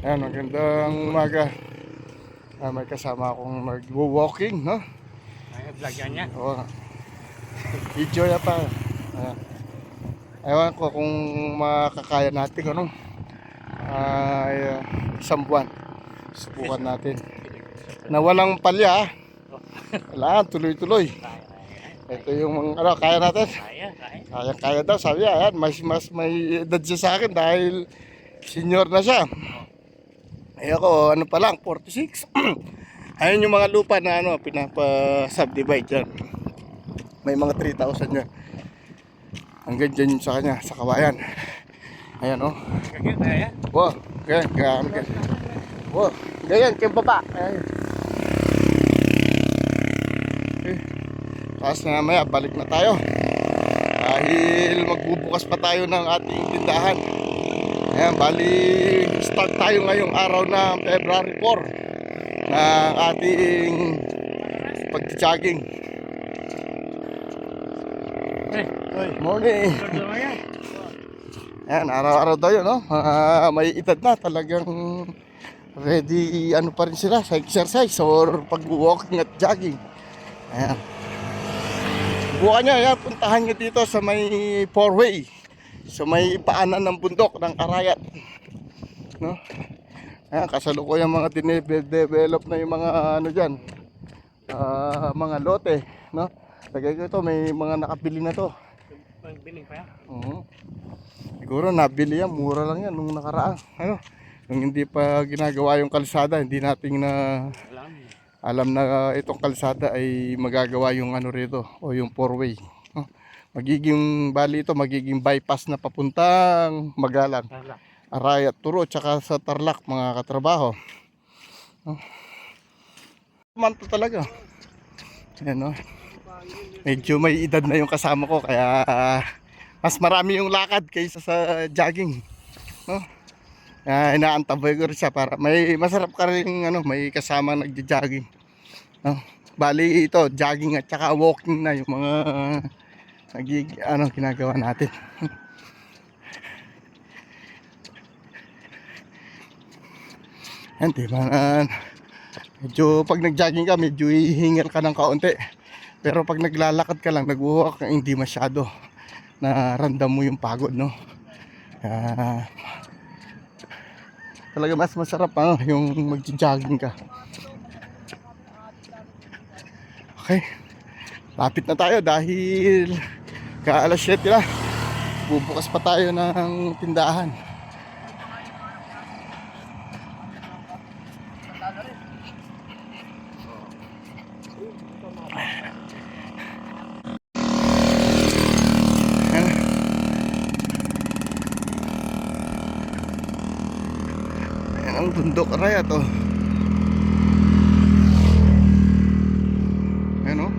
Ayan, magandang umaga. May kasama akong mag-walking, no? Ay, vlog yan niya. Oo, video yata. Ayan. Ewan ko kung makakaya natin, ano? Ay, isang buwan. Subukan natin. Na walang palya, kailangan tuloy-tuloy. Ito yung ano, kaya natin. Kaya. Kaya daw, sabi niya. Ayan, mas may edad siya sa akin dahil senior na siya. Ay ako, ano pa lang, 46. Ayun yung mga lupa na ano, pinapa-subdivide dyan. May mga 3,000 dyan. Hanggang dyan sa kanya, sa kawayan. Ayan o. Kaya. Wow, ganyan, ganyan. Wow, ganyan, kaya baba. Ayan. Okay. Tapos mamaya, balik na tayo. Dahil magbubukas pa tayo ng ating tindahan. Ayan, bali, start tayo ngayong araw na February 4 ng ating pag-jogging. Morning. Ayan, araw-araw daw yun, no? May edad na, talagang ready, ano pa rin sila sa exercise or pag-walking at jogging. Ayan. Bukan nyo, ayan, puntahan nyo dito sa may 4-way. So may paanan ng bundok ng Arayat, no? Ayan, kasalukuyang mga dinedevelop na yung mga ano dyan, mga lote, no? Lagay ko ito, may mga nakabili na to. Biling pa yan? Siguro nabili yan, mura lang yan nung nakaraan, ano? Nung hindi pa ginagawa yung kalsada, hindi natin na alam na itong kalsada ay magagawa yung ano rito, o yung 4-way, no? Magiging, bali ito, magiging bypass na papuntang Magalang, Arayat, Turo, tsaka sa Tarlac, mga katrabaho. Manto talaga. Ayan, no? Medyo may edad na yung kasama ko, kaya mas marami yung lakad kaysa sa jogging, no? Inaantabay ko rin siya para may masarap ka rin, ano, may kasama nagja-jogging, no? Bali ito, jogging at tsaka walking na yung mga ano, ginagawa natin. Yan, diba? Medyo pag nag-jogging ka, medyo hihingal ka ng kaunti. Pero pag naglalakad ka lang, nag-walk, hindi masyado naramdam mo yung pagod, no? Talaga mas masarap yung mag-jogging ka. Okay, lapit na tayo dahil alas 7 na. Bubukas pa tayo ng tindahan. Ayan ang bundok Arayat, oh. Ayan, oh.